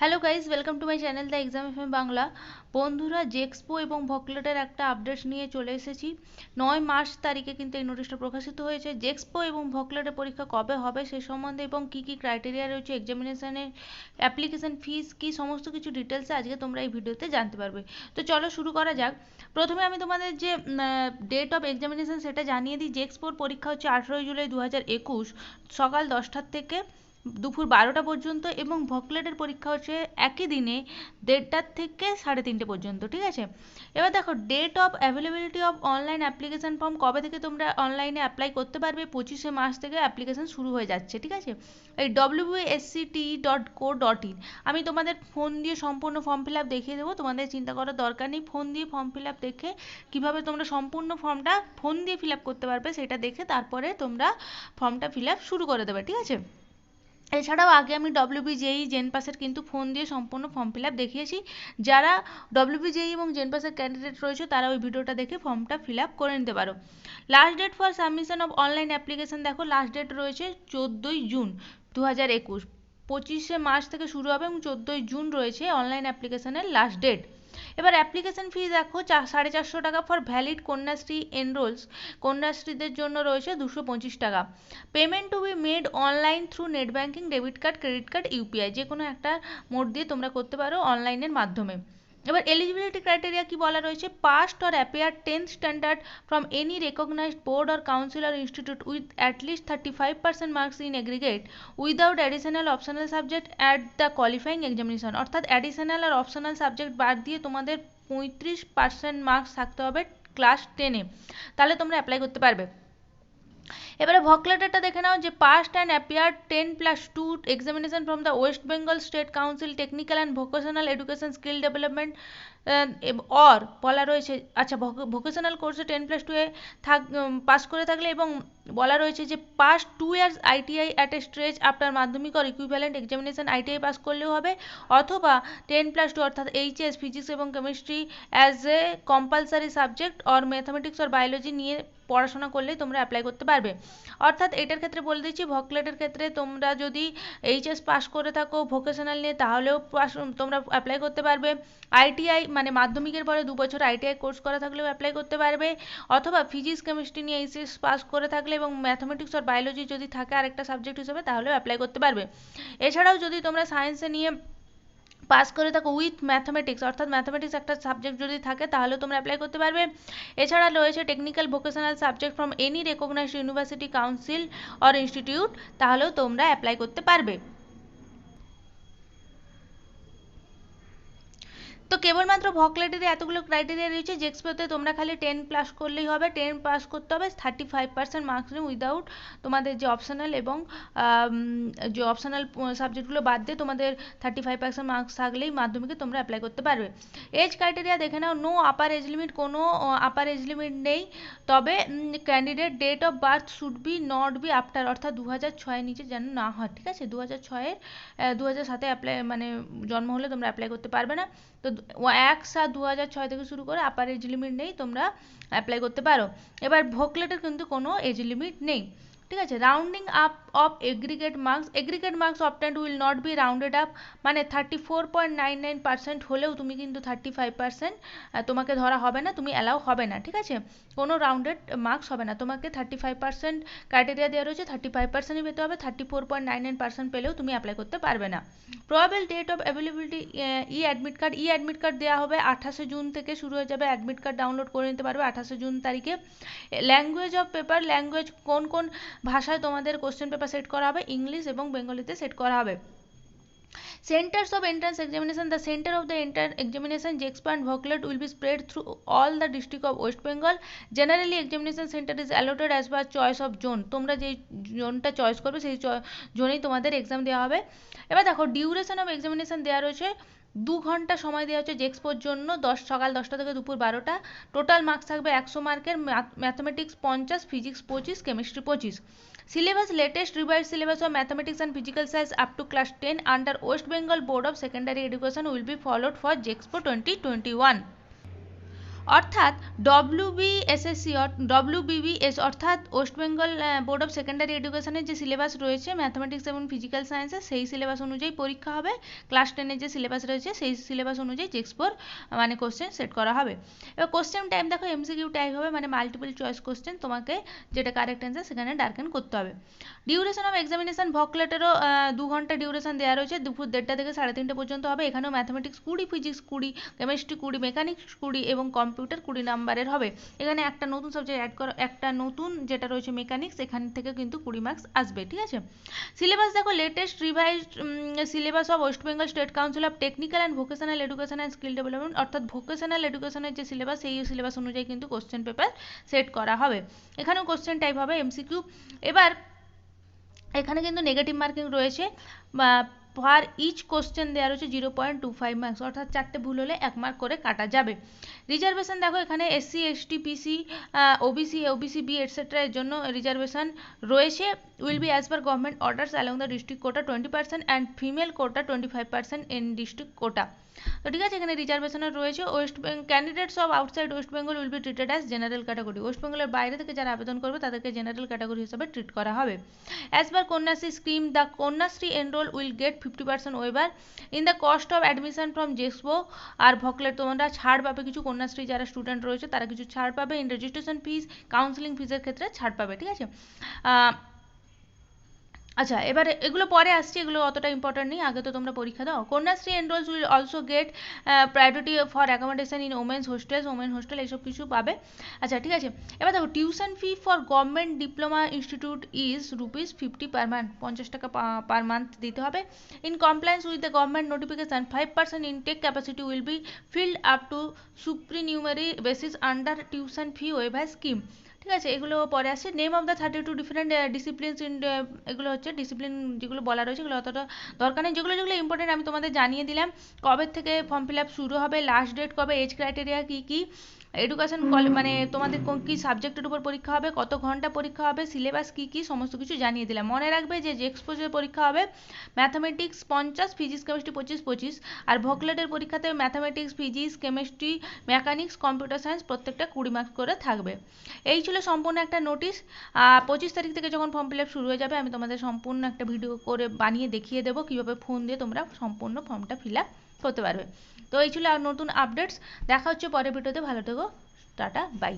Hello guys, welcome to my channel the exam F M Bangla. বন্ধুরা, জেক্সপো এবং ভকলেটের একটা update নিয়ে চলে এসেছি। 9 মার্চ তারিখে কিন্তু এই নোটিশটা প্রকাশিত হয়েছে। জেক্সপো এবং ভকলেটের পরীক্ষা কবে হবে সে সম্বন্ধে এবং কী কী ক্রাইটেরিয়া রয়েছে, এক্সামিনেশনের অ্যাপ্লিকেশন ফিস কী, সমস্ত কিছু ডিটেলসে আজকে তোমরা এই ভিডিওতে জানতে পারবে। তো চলো শুরু করা যাক। প্রথমে আমি তোমাদের যে ডেট অফ এক্সামিনেশন সেটা জানিয়ে দিই। জেক্সপোর পরীক্ষা হচ্ছে 18 জুলাই 2021 সকাল 10টার থেকে দুপুর 12টা পর্যন্ত, এবং ভকলেটের পরীক্ষা হচ্ছে একই দিনে 1:30টার থেকে 3:30 পর্যন্ত। ঠিক আছে, এবার দেখো date of availability of online application form কবে থেকে তোমরা অনলাইনে অ্যাপ্লাই করতে পারবে। 25শে মার্চ থেকে অ্যাপ্লিকেশন শুরু হয়ে যাচ্ছে। ঠিক আছে, এই wsct.co.in আমি তোমাদের ফোন দিয়ে সম্পূর্ণ ফর্ম ফিল আপ দেখিয়ে দেবো, তোমাদের চিন্তা করার দরকার নেই। ফোন দিয়ে ফর্ম ফিল আপ দেখে কীভাবে তোমরা সম্পূর্ণ ফর্মটা ফোন দিয়ে ফিল আপ করতে পারবে সেটা দেখে তারপরে তোমরা ফর্মটা ফিল আপ শুরু করে দেবে। ঠিক আছে, এছাড়াও আগে আমি ডব্লিউবিজেই জেনপাসের কিন্তু ফোন দিয়ে সম্পূর্ণ ফর্ম ফিল আপ দেখিয়েছি। যারা ডব্লিউবিজেই এবং জেনপাসের ক্যান্ডিডেট রয়েছে তারা ওই ভিডিওটা দেখে ফর্মটা ফিল আপ করে নিতে পারো। Last date for submission of online application দেখো, লাস্ট ডেট রয়েছে 14ই জুন 2021। 25শে মার্চ থেকে শুরু হবে এবং 14ই জুন রয়েছে অনলাইন অ্যাপ্লিকেশনের লাস্ট ডেট। এবার অ্যাপ্লিকেশন ফি দেখো 450 টাকা ফর ভ্যালিড কন্যাশ্রী এনরোলস, কন্যাশ্রীদের জন্য রয়েছে 225 টাকা। Payment to be made online through net banking, debit card, credit card, UPI যে কোনো একটা মোড দিয়ে তোমরা করতে পারো অনলাইনের মাধ্যমে। এবার এলিজিবিলিটি ক্রাইটেরিয়া কি বলা রয়েছে, past or appear 10th standard from any recognized board or council or institute with at least 35% marks in aggregate without additional optional subject at the qualifying examination. অর্থাৎ অ্যাডিশনাল আর অপশনাল সাবজেক্ট বাদ দিয়ে তোমাদের 35% marks থাকতে হবে class 10-এ, তাহলে তোমরা apply করতে পারবে। এবারে ভকলেটারটা দেখে নাও যে past and appear 10+2 examination from the West Bengal state council technical and vocational education skill development or বলা রয়েছে, আচ্ছা ভোকেশনাল কোর্সে 10+2 এ পাস করে থাকলে, এবং বলা রয়েছে যে pass 2 years ITI at a stretch after Madhyamik or equivalent examination, ITI pass করলেও হবে, অথবা 10+2 অর্থাৎ এইচএস ফিজিক্স এবং chemistry as a compulsory subject or mathematics or biology নিয়ে পড়াশোনা করলেই তোমরা অ্যাপ্লাই করতে পারবে। অর্থাৎ এটার ক্ষেত্রে বলে দিচ্ছি, ভকলেটের ক্ষেত্রে তোমরা যদি এইচএস পাস করে থাকো ভোকেশনাল নিয়ে তাহলেও তোমরা অ্যাপ্লাই করতে পারবে। আইটিআই মানে মাধ্যমিকের পরে 2 বছর আইটিআই কোর্স করা থাকলেও অ্যাপ্লাই করতে পারবে, অথবা ফিজিক্স কেমিস্ট্রি নিয়ে এইচএস পাস করে থাকলে এবং ম্যাথামেটিক্স আর বায়োলজি যদি থাকে আরেকটা সাবজেক্ট হিসেবে তাহলেও অ্যাপ্লাই করতে পারবে। এছাড়াও যদি তোমরা সায়েন্সে নিয়ে পাস করে থাকো উইথ ম্যাথামেটিক্স, অর্থাৎ ম্যাথামেটিক্স একটা সাবজেক্ট যদি থাকে তাহলে তোমরা অ্যাপ্লাই করতে পারবে। এছাড়া রয়েছে technical vocational subject from any recognized university council or institute, তাহলেও তোমরা অ্যাপ্লাই করতে পারবে। তো কেবলমাত্র ভকলেটের এতগুলো ক্রাইটেরিয়া রয়েছে, জেক্সপোতে তোমরা খালি 10 পাস করলেই হবে। 10 পাস করতে হবে, 35% মার্কস নিয়ে উইদাউট তোমাদের যে অপশনাল এবং যে অপশনাল সাবজেক্টগুলো বাদ দিয়ে তোমাদের 35% মার্কস থাকলেই মাধ্যমিকে তোমরা অ্যাপ্লাই করতে পারবে। এজ ক্রাইটেরিয়া দেখে নাও, নো আপার এজ লিমিট, কোনো আপার এজ লিমিট নেই, তবে candidate date of birth should be not be after, অর্থাৎ 2006 নিচে যেন না হয়। ঠিক আছে, 2006-এর 2007-এ অ্যাপ্লাই মানে জন্ম হলে তোমরা অ্যাপ্লাই করতে পারবে না। তো 1/7/2006 থেকে শুরু করে আপার এজ লিমিট নেই, তোমরা অ্যাপ্লাই করতে পারো। এবার ভোকলেটের কিন্তু কোনো এজ লিমিট নেই। ঠিক আছে, rounding up of aggregate marks obtained will not be rounded up, মানে 34.99% হলেও তুমি কিন্তু 35% তোমাকে ধরা হবে না, তুমি অ্যালাউ হবে না। ঠিক আছে, কোনো রাউন্ডেড মার্কস হবে না, তোমাকে 35% ক্রাইটেরিয়া দেওয়া রয়েছে, 35%ই পেতে হবে, 34.99% পেলেও তুমি অ্যাপ্লাই করতে পারবে না। Probable date of availability e admit card দেওয়া হবে 28 জুন থেকে শুরু হয়ে যাবে। অ্যাডমিট কার্ড ডাউনলোড করে নিতে পারবে 28 জুন তারিখে। ল্যাঙ্গুয়েজ অফ পেপার, ল্যাঙ্গুয়েজ কোন কোন ভাষায় তোমাদের কোশ্চেন পেপার সেট করা হবে, ইংলিশ এবং বেঙ্গলিতে সেট করা হবে। Centers of entrance examination, the center of the entrance examination JEXPO and VOCLET will be spread through all the district of West Bengal. Generally examination center is allotted as per choice of zone, তোমরা যে জোনটা choice করবে সেই জোনেই তোমাদের exam দেওয়া হবে। এবার দেখো ডিউরেশন অফ এক্সামিনেশন দেওয়া রয়েছে, 2 ঘন্টা সময় দেওয়া হচ্ছে জেক্সপোর জন্য, সকাল 10টা থেকে দুপুর 12টা। টোটাল মার্কস থাকবে 100 মার্কের, mathematics 50, physics 25, chemistry 25। Syllabus, latest revise syllabus of mathematics and physical science up to class 10 under West Bengal board of secondary education will be followed for জেক্সপো 2021। অর্থাৎ WBSS অর্থাৎ West Bengal board of secondary এডুকেশনের যে syllabus রয়েছে mathematics এবং physical সায়েন্সের, সেই syllabus অনুযায়ী পরীক্ষা হবে। ক্লাস 10-এর যে সিলেবাস রয়েছে সেই সিলেবাস অনুযায়ী জিএস4 মানে কোশ্চেন সেট করা হবে। এবার কোশ্চেন টাইম দেখো এমসিকিউ টাইপ হবে, মানে মাল্টিপল চয়েস কোশ্চেন, তোমাকে যেটা কারেক্ট অ্যান্সার সেখানে ডার্কেন করতে হবে। ডিউরেশন অফ এক্সামিনেশন ভকলেটেরও 2 ঘন্টা ডিউরেশন দেওয়া রয়েছে, দুপুর 1:30 থেকে 3:30 পর্যন্ত হবে। এখানেও ম্যাথামেটিক্স 20, ফিজিক্স 20, কেমিস্ট্রি 20, মেকানিক্স 20 এবং কম্পিউটার 20 নাম্বারের হবে। এখানে একটা নতুন সাবজেক্ট অ্যাড করো, একটা নতুন যেটা রয়েছে মেকানিক্স, এখান থেকে কিন্তু 20 মার্কস আসবে, ঠিক আছে। সিলেবাস দেখো latest revised syllabus of West Bengal state council of technical and vocational education and skill development, অর্থাৎ ভোকেশনাল এডুকেশনের যে সিলেবাস সেই সিলেবাস অনুযায়ী কিন্তু কোশ্চেন পেপার সেট করা হবে। এখানেও কোশ্চেন টাইপ হবে এমসিকিউ। এবার এখানে কিন্তু নেগেটিভ মার্কিং রয়েছে, পার ইচ কোশ্চেন দেওয়া রয়েছে 0.25 মার্কস, অর্থাৎ 4টে ভুল হলে 1 মার্ক করে কাটা যাবে। রিজার্ভেশন দেখো এখানে SC ST PC OBC OBC B etcetera এর জন্য রিজার্ভেশন রয়েছে। Will be as per government orders along the district quota 20% and female quota 25% in district quota. তো ঠিক আছে, এখানে রিজার্ভেশনের রয়েছে। West Bengal candidates of outside West Bengal will be treated as general category, West বেঙ্গলের বাইরে থেকে যারা আবেদন করবে তাদেরকে জেনারেল ক্যাটাগরি হিসেবে ট্রিট করা হবে। As per Kanyashree scheme, the Kanyashree enrol will get 50% waiver in the cost of admission from জেসবো। আর ভকলেট তোমরা ছাড় পাবে কিছু, কন্যাশ্রী যারা স্টুডেন্ট রয়েছে তারা কিছু ছাড় পাবে। ইন রেজিস্ট্রেশন ফিস, কাউন্সিলিং ফিসের ক্ষেত্রে ছাড় পাবে, ঠিক আছে। আচ্ছা, এবারে এগুলো পরে আসছে, এগুলো অতটা ইম্পর্টেন্ট নেই, আগে তো তোমরা পরীক্ষা দাও। Kanyashree enrols will also get priority for accommodation in women's hostels, women hostel এইসব কিছু পাবে। আচ্ছা ঠিক আছে, এবার দেখো tuition fee for government diploma institute is ₹50 per month, 50 টাকা পার মান্থ দিতে হবে। In compliance with the government notification 5% intake capacity will be filled up to supernumerary basis under tuition fee waiver scheme, ঠিক আছে। এগুলো পরে আসছে। Name of the 32 different disciplines in, এগুলো হচ্ছে ডিসিপ্লিন যেগুলো বলা রয়েছে, এগুলো অতটা দরকার নেই। যেগুলো যেগুলো ইম্পর্টেন্ট আমি তোমাদের জানিয়ে দিলাম। কবে থেকে ফর্ম ফিল আপ শুরু হবে, লাস্ট ডেট কবে, এজ ক্রাইটেরিয়া কী কী, এডুকেশন মানে তোমাদের কী সাবজেক্টের উপর পরীক্ষা হবে, কত ঘন্টা পরীক্ষা হবে, সিলেবাস কী কী, সমস্ত কিছু জানিয়ে দিলাম। মনে রাখবে যে এক্সপোজের পরীক্ষা হবে ম্যাথামেটিক্স 50, ফিজিক্স কেমিস্ট্রি 25, আর ভোকলেটের পরীক্ষাতে mathematics, physics, chemistry, mechanics, computer science প্রত্যেকটা 20 মার্কস করে থাকবে। এই ছিল সম্পূর্ণ একটা নোটিশ। 25 তারিখ থেকে যখন ফর্ম ফিল আপ শুরু হয়ে যাবে আমি তোমাদের সম্পূর্ণ একটা ভিডিও করে বানিয়ে দেখিয়ে দেবো কীভাবে ফোন দিয়ে তোমরা সম্পূর্ণ ফর্মটা ফিল আপ করতে পারবে। তো এই ছিল আর নতুন আপডেটস, দেখা হচ্ছে পরের ভিডিওতে, ভালো থেকো, টাটা বাই।